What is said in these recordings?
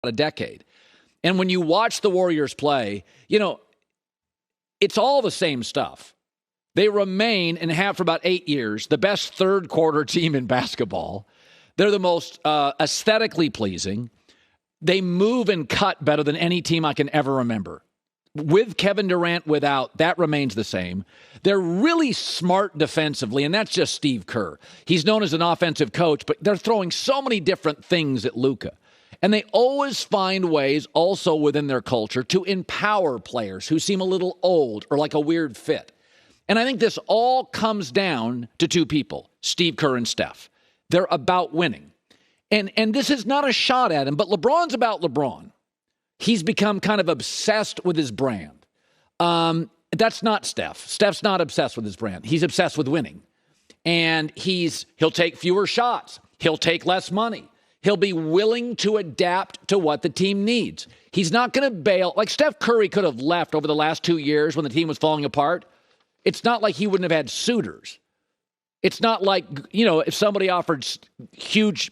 a decade. And when you watch the Warriors play, it's all the same stuff. They remain, and have for about 8 years, the best third-quarter team in basketball. They're the most aesthetically pleasing. They move and cut better than any team I can ever remember. With Kevin Durant, without, that remains the same. They're really smart defensively, and that's just Steve Kerr. He's known as an offensive coach, but they're throwing so many different things at Luka. And they always find ways, also within their culture, to empower players who seem a little old or like a weird fit. And I think this all comes down to two people, Steve Kerr and Steph. They're about winning. And this is not a shot at him, but LeBron's about LeBron. He's become kind of obsessed with his brand. That's not Steph. Steph's not obsessed with his brand. He's obsessed with winning. And he'll take fewer shots. He'll take less money. He'll be willing to adapt to what the team needs. He's not going to bail. Like Steph Curry could have left over the last 2 years when the team was falling apart. It's not like he wouldn't have had suitors. It's not like, if somebody offered huge,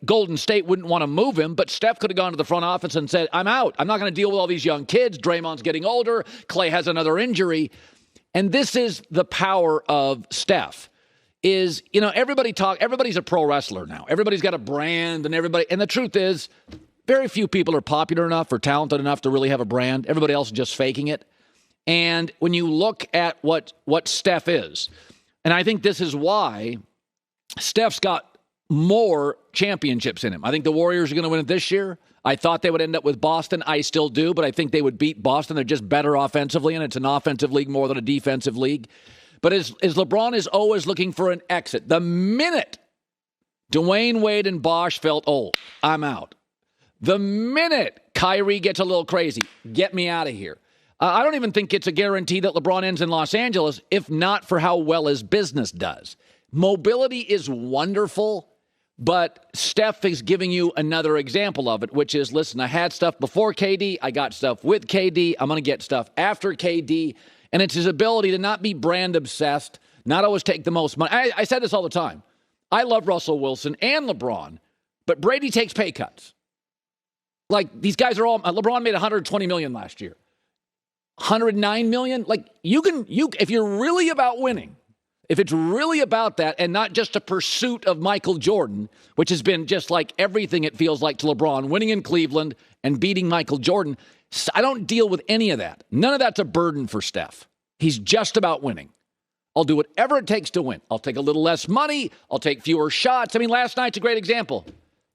Golden State wouldn't want to move him, but Steph could have gone to the front office and said, I'm out. I'm not going to deal with all these young kids. Draymond's getting older. Clay has another injury. And this is the power of Steph. Everybody's a pro wrestler now. Everybody's got a brand and the truth is very few people are popular enough or talented enough to really have a brand. Everybody else is just faking it. And when you look at what Steph is, and I think this is why Steph's got more championships in him. I think the Warriors are going to win it this year. I thought they would end up with Boston. I still do, but I think they would beat Boston. They're just better offensively, and it's an offensive league more than a defensive league. But as LeBron is always looking for an exit, the minute Dwayne Wade and Bosh felt, I'm out. The minute Kyrie gets a little crazy, get me out of here. I don't even think it's a guarantee that LeBron ends in Los Angeles, if not for how well his business does. Mobility is wonderful, but Steph is giving you another example of it, which is, listen, I had stuff before KD. I got stuff with KD. I'm going to get stuff after KD. And it's his ability to not be brand obsessed, not always take the most money. I said this all the time. I love Russell Wilson and LeBron, but Brady takes pay cuts. Like, these guys are all, LeBron made $120 million last year. $109 million? Like, if you're really about winning, if it's really about that and not just a pursuit of Michael Jordan, which has been just like everything it feels like to LeBron, winning in Cleveland and beating Michael Jordan, I don't deal with any of that. None of that's a burden for Steph. He's just about winning. I'll do whatever it takes to win. I'll take a little less money. I'll take fewer shots. Last night's a great example.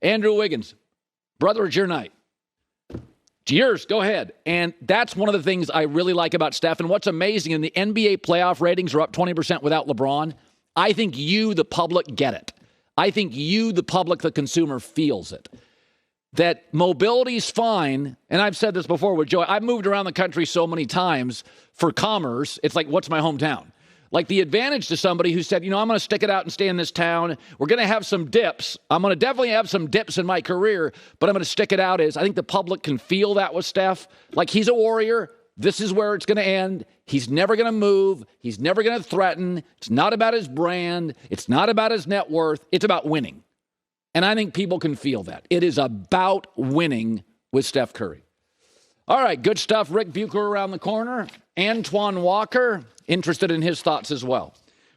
Andrew Wiggins, brother, it's your night. It's yours. Go ahead. And that's one of the things I really like about Steph. And what's amazing, in the NBA playoff ratings are up 20% without LeBron. I think you, the public, get it. I think you, the public, the consumer, feels it. That mobility's fine, and I've said this before with Joey. I've moved around the country so many times for commerce. It's like, what's my hometown? Like, the advantage to somebody who said, I'm going to stick it out and stay in this town. We're going to have some dips. I'm going to definitely have some dips in my career, but I'm going to stick it out. I think the public can feel that with Steph. Like, he's a warrior. This is where it's going to end. He's never going to move. He's never going to threaten. It's not about his brand. It's not about his net worth. It's about winning. And I think people can feel that. It is about winning with Steph Curry. All right, good stuff. Rick Bucher around the corner. Antoine Walker, interested in his thoughts as well.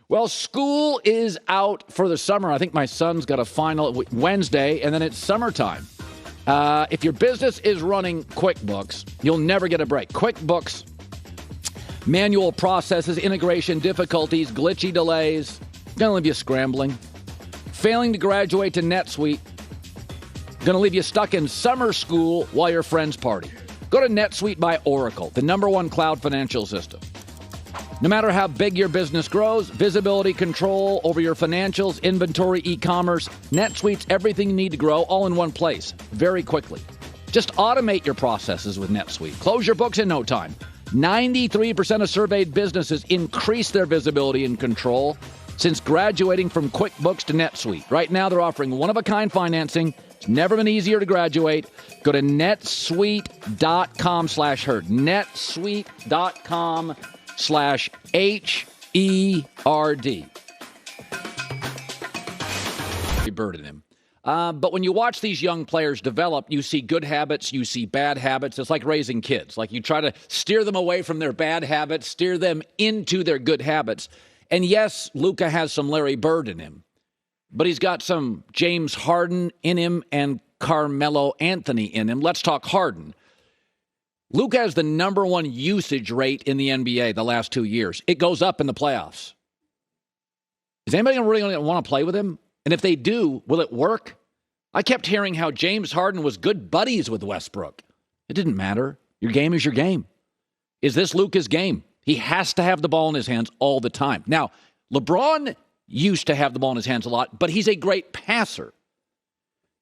Well, school is out for the summer. I think my son's got a final Wednesday, and then it's summertime. If your business is running QuickBooks, you'll never get a break. QuickBooks, manual processes, integration difficulties, glitchy delays, going to leave you scrambling. Failing to graduate to NetSuite, going to leave you stuck in summer school while your friends party. Go to NetSuite by Oracle, the #1 cloud financial system. No matter how big your business grows, visibility, control over your financials, inventory, e-commerce, NetSuite's everything you need to grow all in one place, very quickly. Just automate your processes with NetSuite. Close your books in no time. 93% of surveyed businesses increase their visibility and control since graduating from QuickBooks to NetSuite. Right now, they're offering one-of-a-kind financing. It's never been easier to graduate. Go to netsuite.com/herd. netsuite.com/HERD. Burden him. But when you watch these young players develop, you see good habits, you see bad habits. It's like raising kids. Like you try to steer them away from their bad habits, steer them into their good habits. And yes, Luka has some Larry Bird in him, but he's got some James Harden in him and Carmelo Anthony in him. Let's talk Harden. Luka has the number one usage rate in the NBA the last 2 years. It goes up in the playoffs. Is anybody really going to want to play with him? And if they do, will it work? I kept hearing how James Harden was good buddies with Westbrook. It didn't matter. Your game is your game. Is this Luka's game? He has to have the ball in his hands all the time. Now, LeBron used to have the ball in his hands a lot, but he's a great passer.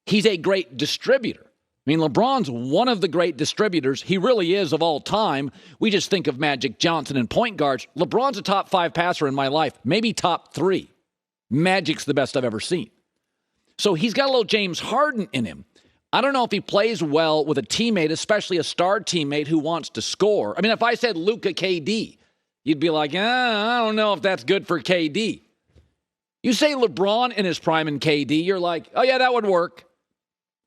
He's a great distributor. I mean, LeBron's one of the great distributors. He really is of all time. We just think of Magic Johnson and point guards. LeBron's a top 5 passer in my life, maybe top 3. Magic's the best I've ever seen. So he's got a little James Harden in him. I don't know if he plays well with a teammate, especially a star teammate who wants to score. I mean, if I said Luka KD, you'd be like, I don't know if that's good for KD. You say LeBron in his prime and KD, you're like, oh yeah, that would work.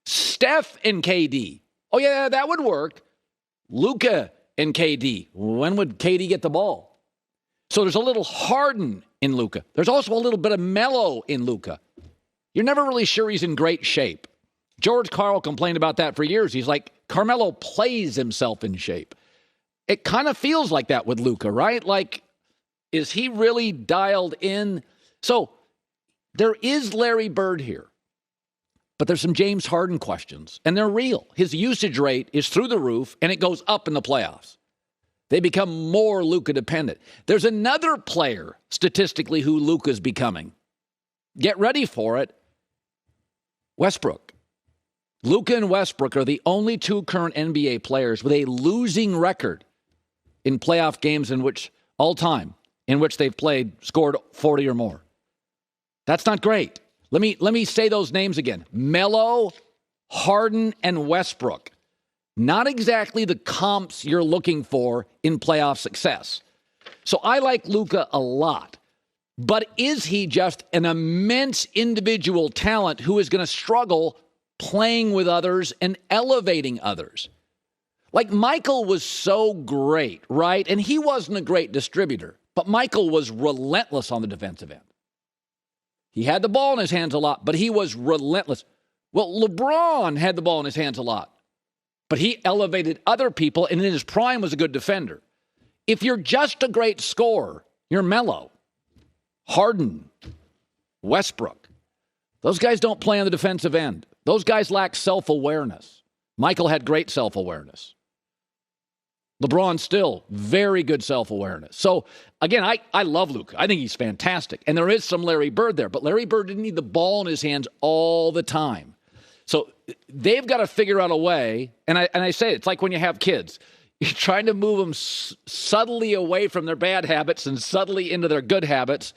Steph and KD, oh yeah, that would work. Luka and KD, when would KD get the ball? So there's a little Harden in Luka. There's also a little bit of Melo in Luka. You're never really sure he's in great shape. George Karl complained about that for years. He's like, Carmelo plays himself in shape. It kind of feels like that with Luka, right? Like, is he really dialed in? So there is Larry Bird here, but there's some James Harden questions, and they're real. His usage rate is through the roof, and it goes up in the playoffs. They become more Luka dependent. There's another player statistically who Luka's becoming. Get ready for it. Westbrook. Luka and Westbrook are the only 2 current NBA players with a losing record in playoff games in which all time in which they've played scored 40 or more. That's not great. Let me say those names again. Melo, Harden, and Westbrook. Not exactly the comps you're looking for in playoff success. So I like Luka a lot. But is he just an immense individual talent who is going to struggle playing with others and elevating others? Like Michael was so great, right? And he wasn't a great distributor, but Michael was relentless on the defensive end. He had the ball in his hands a lot, but he was relentless. Well, LeBron had the ball in his hands a lot, but he elevated other people and in his prime was a good defender. If you're just a great scorer, you're Melo, Harden, Westbrook. Those guys don't play on the defensive end. Those guys lack self-awareness. Michael had great self-awareness. LeBron still very good self-awareness. So, again, I love Luka. I think he's fantastic. And there is some Larry Bird there, but Larry Bird didn't need the ball in his hands all the time. So they've got to figure out a way, and I say it's like when you have kids. You're trying to move them subtly away from their bad habits and subtly into their good habits.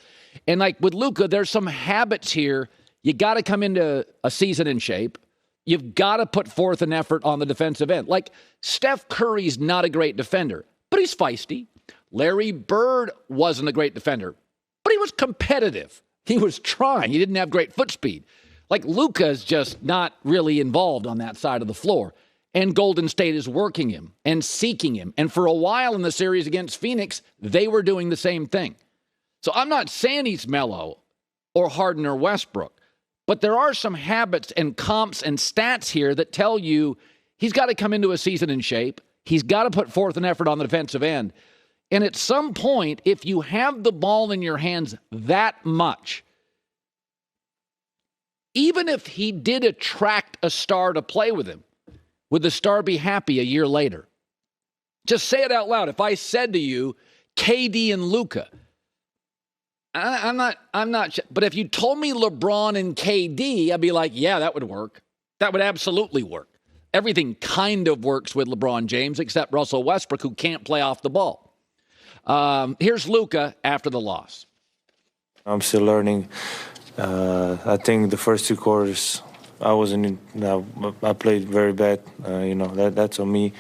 And like with Luka, there's some habits here. You got to come into a season in shape. You've got to put forth an effort on the defensive end. Like Steph Curry's not a great defender, but he's feisty. Larry Bird wasn't a great defender, but he was competitive. He was trying. He didn't have great foot speed. Like Luka's just not really involved on that side of the floor. And Golden State is working him and seeking him. And for a while in the series against Phoenix, they were doing the same thing. So I'm not saying he's Melo or Harden or Westbrook, but there are some habits and comps and stats here that tell you he's got to come into a season in shape. He's got to put forth an effort on the defensive end. And at some point, if you have the ball in your hands that much, even if he did attract a star to play with him, would the star be happy a year later? Just say it out loud. If I said to you, KD and Luka, I'm not, but if you told me LeBron and KD, I'd be like, yeah, that would work. That would absolutely work. Everything kind of works with LeBron James, except Russell Westbrook, who can't play off the ball. Here's Luka after the loss. I'm still learning. I think the first 2 quarters, I played very bad. That's on me.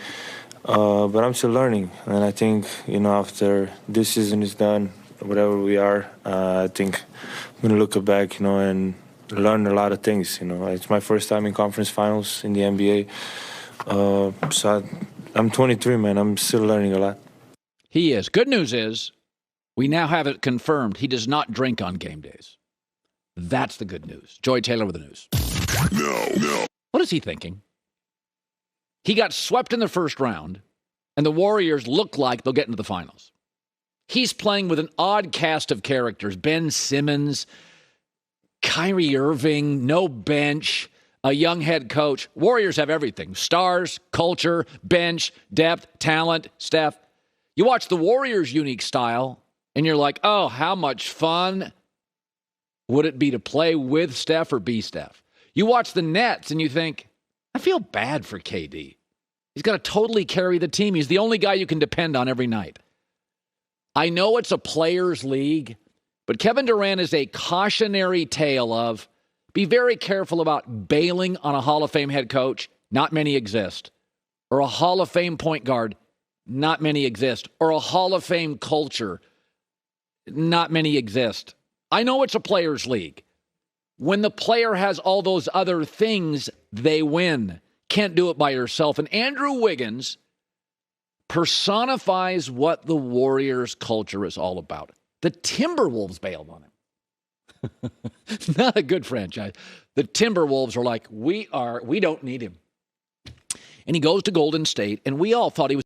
But I'm still learning. And I think, after this season is done, whatever we are, I think I'm going to look back, and learn a lot of things. You know, it's my first time in conference finals in the NBA. I'm 23, man. I'm still learning a lot. He is. Good news is we now have it confirmed he does not drink on game days. That's the good news. Joy Taylor with the news. No. What is he thinking? He got swept in the first round, and the Warriors look like they'll get into the finals. He's playing with an odd cast of characters. Ben Simmons, Kyrie Irving, no bench, a young head coach. Warriors have everything. Stars, culture, bench, depth, talent, Steph. You watch the Warriors' unique style, and you're like, oh, how much fun would it be to play with Steph or be Steph? You watch the Nets, and you think, I feel bad for KD. He's got to totally carry the team. He's the only guy you can depend on every night. I know it's a players' league, but Kevin Durant is a cautionary tale of be very careful about bailing on a Hall of Fame head coach. Not many exist. Or a Hall of Fame point guard. Not many exist. Or a Hall of Fame culture. Not many exist. I know it's a players' league. When the player has all those other things, they win. Can't do it by yourself. And Andrew Wiggins personifies what the Warriors culture is all about. The Timberwolves bailed on him. Not a good franchise. The Timberwolves are like, we don't need him. And he goes to Golden State, and we all thought he was